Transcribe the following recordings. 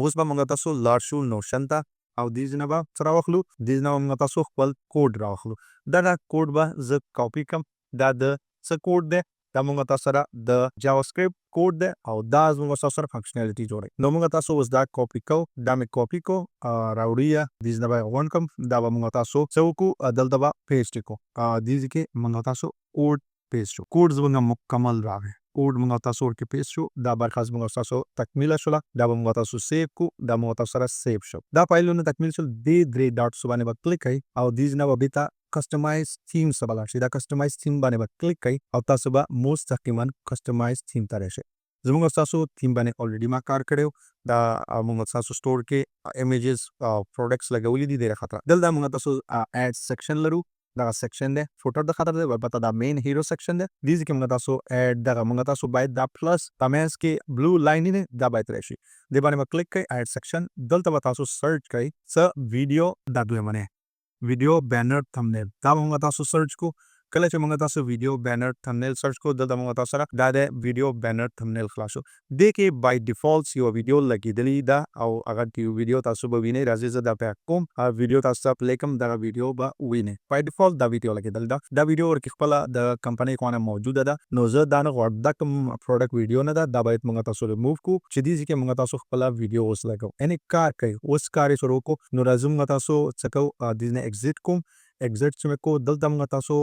اوس به موږ تاسو لاړ شو نوشن ته او دې ځای نه به څه راواخلو دې ځای نه به موږ تاسو خپل کوډ راواخلو دغه کوډ به زه کاپي کړم دا د څه کوډ دی دا موږ تاسو سره د جاواسکرپټ کوډ دی او دا زموږ تاسو سره فنکشنالټي جوړوي نو موږ تاسو اوس دا کاپي کوو دا مې کاپي کو راوړي یا دې ځای نه به غونډ کړم دا به موږ تاسو څه وکړو دلته به پیسټ کړو دې ځای کې موږ تاسو کوډ پیسټ شو کوډ زموږ مکمل راغی کوډ موږ تاسو ورکې پیسټ شو دا برخه زموږ تاسو تکمیله شوله دا به موږ تاسو سیو کو دا موږ تاسو سره سیو شو دا فایلونه تکمیل شول دې درې ډاټس باندې به کلیک کوئ او دې ځای نه به بیرته کسټمایز تیم ته به لاړ شئ دا کسټمایز تیم باندې به کلیک کوئ او تاسو به مستقیما کسټمایز تیم ته راشئ زموږ تاسو تیم باندې الریډي ما کار کړی دا موږ تاسو سٹور کې ایمیجز او پروډکټس لګولې دي ډېر خطر دلته موږ تاسو اډ سیکشن لرو دا سیکشن دی فوټر د خطر دی ورپته دا مین هیرو سیکشن دی دې کې موږ تاسو اډ دغه موږ تاسو باید دا پلس تمنس کې بلو لاین دی دا باید راشي دې باندې به کلیک کوئ اډ سیکشن دلته به تاسو سرچ کوئ څه ویډیو دا دویمه ویډیو بینر تھمبنیل دا موږ تاسو سرچ کو کله چې موږ تاسو ویډیو بینر تھمبنیل سرچ کو دلته موږ تاسو سره دا د ویډیو بینر تھمبنیل خلاص شو دې کې بای ډیفالت یو ویډیو لګیدلی دا او هغه ویډیو تاسو به وینئ راځي زه دا پیک کوم ویډیو تاسو ته پلی کوم دغه ویډیو به وینئ بای ډیفالت دا ویډیو لګیدل دا ویډیو ورکې خپله د کمپنۍ خوا نه موجوده ده نو زه دا نه غواړم دا کوم پروډکټ ویډیو نه ده دا باید موږ تاسو ریموو کو چې دې کې موږ تاسو خپله ویډیو اوس لګو یعنې کار کوي اوس کار یې شروع کو نو راځو موږ تاسو څه کوو دې نه ایگزیټ کوم ایگزیټ چې مې کو دلته موږ تاسو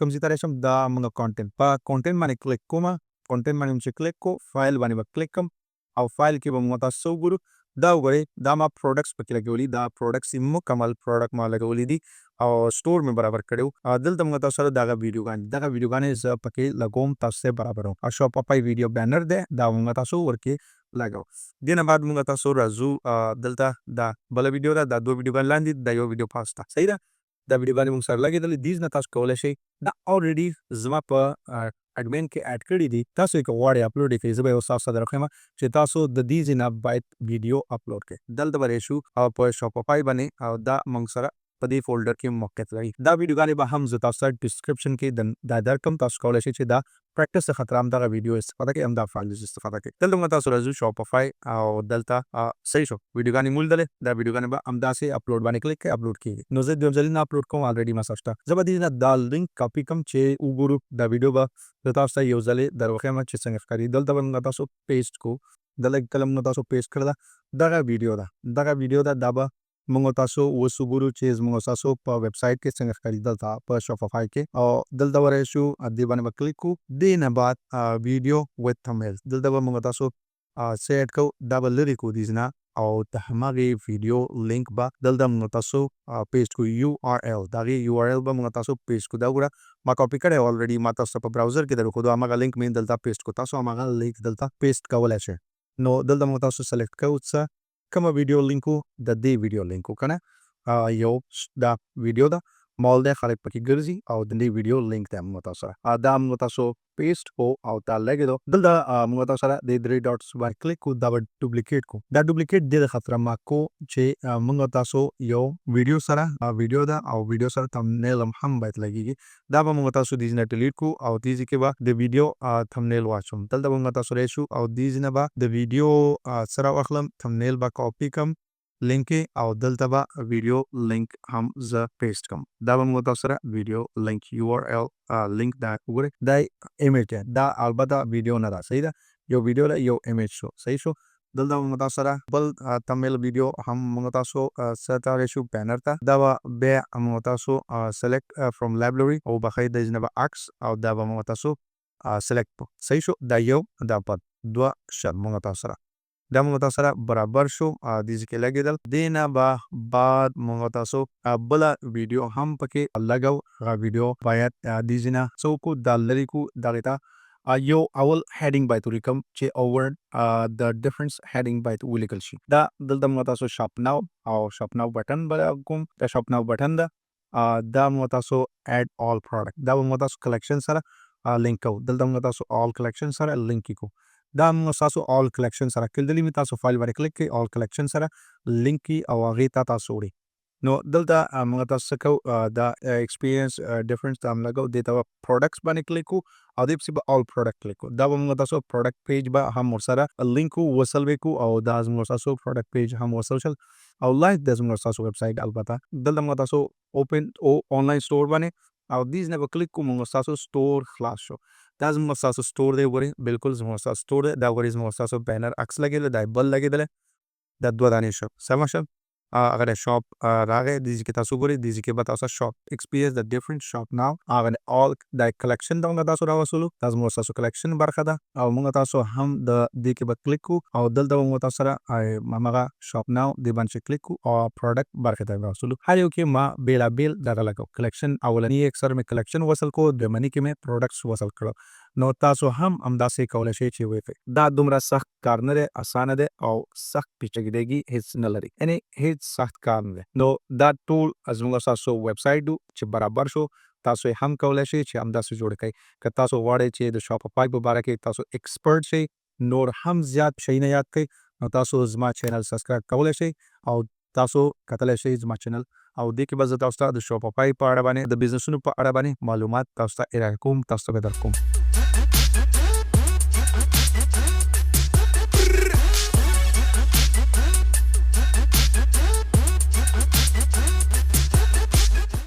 کوم ځای ته راشم دا موږ کانټینټ په کانټینټ باندې کلیک کوم کانټینټ باندې چې کلیک کو فایل باندې به کلیک کوم او فایل کې به موږ تاسو وګورو دا وګورئ دا ما پروډکټس پکې لګولي دا پروډکټس مکمل پروډکټ ما لګولي دي او سٹور مې برابر کړو دلته موږ تاسو سره دغه ویډیوګانې زه پکې لګوم تاسو ته برابروم او شاپیفای ویډیو بینر دی دا موږ تاسو ورکې لګو دې نه بعد موږ تاسو راځو دلته دا بله ویډیو ده دا دوه ویډیوګانې لاندې دا یو ویډیو پاسته صحیح ده دا ویډیو باندې موږ سره لګېدلې دې نه تاسو کولی شئ دا الریډي زما په اډمین کې اډ کړي دي تاسو یې که غواړئ اپلوډ یې کړئ زه به یې اوس تاسو ته درښیم چې تاسو د دې ځای نه باید ویډیو اپلوډ کړئ دلته به راشو او په شاپیفای باندې او دا موږ سره په دې فولډر کې موقعیت لري دا ویډیوګانې به هم زه تاسو ته ډسکرپشن کې دا درکړم تاسو کولی شئ چې دا پریکټس څخه تر همدغه ویډیو استفاده کوئ همدا فایل استفاده کوئ دلته موږ تاسو راځو شاپیفای او دلته صحیح شو ویډیوګانې موندلې دا ویډیوګانې به همداسې اپلوډ باندې کلیک کوئ اپلوډ کېږي نو زه دویم ځل نه اپلوډ کوم الریډي ما سره شته زه به دې نه دا لینک کاپي کوم چې وګورو دا ویډیو به زه تاسو ته یو ځلې درښیم چې څنګه ښکاري دلته به موږ تاسو پیسټ کو دلته کله موږ تاسو پیسټ کړله دغه ویډیو ده دا به موږ تاسو اوس وګورو چې زموږ تاسو په ویب سایټ کې څنګه ښکاري دلته په شاپیفای کې او دلته به راشو دې باندې به کلیک کوو دې نه بعد ویډیو ویت تھمبنیل دلته به موږ تاسو څه اډ کوو دا به لرې کوو دې نه او د همغې ویډیو لینک به دلته موږ تاسو پیسټ کوو یو آر ایل د هغې یو آر ایل به موږ تاسو پیسټ کوو دا وګوره ما کاپي کړی الریډي ما تاسو ته په براوزر کې درښودو همغه لینک مې دلته پیسټ کوو تاسو همغه لینک دلته پیسټ کولی شئ نو دلته موږ تاسو سلیکټ کوو څه کومه ویډیو لینک د دې ویډیو لینک که نه یو دا ویډیو ده مال دی خلک پکې ګرځي او د دې ویډیو لینک دی موږ تاسو سره دا موږ تاسو پیسټ کو او دا لګېدو دلته موږ تاسو سره د درې ډاټس باندې کلیک کو دا به ډوپلیکیټ کو دا ډوپلیکیټ دې د خطره ما کو چې موږ تاسو یو ویډیو سره ویډیو ده او ویډیو سره تھمبنیل هم باید لګېږي دا به موږ تاسو دې نه ډیلیټ کو او دې کې به د ویډیو تھمبنیل واچوم دلته به موږ تاسو راشو او دې نه به د ویډیو سره واخلم تھمبنیل به کاپي کم لینک او دلته به ویډیو لینک هم زه پیسټ کوم دا به موږ تاسو سره ویډیو لینک یو آر ایل لینک دا وګورئ دا ایمیج دی دا البته ویډیو نه ده صحیح ده یو ویډیو ده یو ایمیج شو صحیح شو دلته موږ تاسو سره بل تھمبنیل ویډیو هم موږ تاسو سره راشو بینر ته دا به بیا موږ تاسو سلیکټ فرام لایبرري او بخښئ د دې نه به عکس او دا به موږ تاسو سلیکټ صحیح شو دا یو دا بعد دوه شل موږ تاسو سره دا موږ تاسو سره برابر شو دې کې لګېدل دې نه به بعد موږ تاسو بله ویډیو هم پکې لګو هغه ویډیو باید دې نه څه وکړو دا لرې کړو دغې ته یو اول هیډینګ باید ولیکم چې اوور د ډفرنس هیډینګ باید ولیکل شي دا دلته موږ تاسو شاپ ناو او شاپ ناو بټن به کوم دا شاپ ناو بټن ده دا موږ تاسو اډ آل پروډکټ دا به موږ تاسو کلیکشن سره لینک کوو دلته موږ تاسو آل کلیکشن سره لینک کوو دا موږ تاسو آل کلیکشن سره کلیدلی مې تاسو فایل باندې کلیک کړئ آل کلیکشن سره لینک کی او هغې ته تاسو وړئ نو دلته موږ تاسو څه کوو دا ایکسپیرینس ډیفرنس ته هم لګو دې ته به پروډکټس باندې کلیک کوو او دې پسې به آل پروډکټ کلیک کوو دا به موږ تاسو پروډکټ پیج به هم ورسره لینک وصل وکړو او دا زموږ تاسو پروډکټ پیج هم وصل شل او لایک د زموږ تاسو ویب سایټ البته دلته موږ تاسو اوپن او آنلاین سٹور باندې او دیز نه به کلیک کوو موږ تاسو سٹور خلاص شو دا زموږ تاسو سٹور دی وری بالکل زموږ تاسو سٹور دی دا وری زموږ تاسو بینر عکس لګیدل دا بل لګیدل دا دوه دانې شو سم شو هغه شاپ راغی دیږي کې تاسو ګورئ دیږي کې به تاسو شاپ ایکسپیرینس د ډیفرنٹ شاپ ناو هغه اول د کلیکشن دا تاسو راوصلو تاسو مو تاسو کلیکشن برخه ده او موږ تاسو هم د دې کې به کلیک کو او دلته موږ تاسو سره ماغه شاپ ناو دی باندې کلیک کو او پروډکټ برخه ته راوصلو هر یو کې ما بیل بیل دا لګو کلیکشن اولنی اکثر می کلیکشن وصل کو د منی کې می پروډکټس وصل کړو نو تاسو هم همداسې کولای شئ چې وې دا دومره سخت کار نه دی اسانه دی او سخت پیچیدګي هیڅ نه لري یعنی هیڅ سخت کار نه دی نو دا ټول زموږ تاسو ویب سایټ چې برابر شو تاسو هم کولای شئ چې همداسې جوړ کړئ که تاسو غواړئ چې د شاپیفای په باره کې تاسو ایکسپرت شئ نور هم زیات شي نه یاد کړئ نو تاسو زما چینل سبسکرایب کولای شئ او تاسو کتلی شئ زما چینل او دې کې به زه تاسو ته د شاپیفای په اړه باندې د بزنسونو په اړه باندې معلومات تاسو ته ارائه کوم تاسو ته به درکوم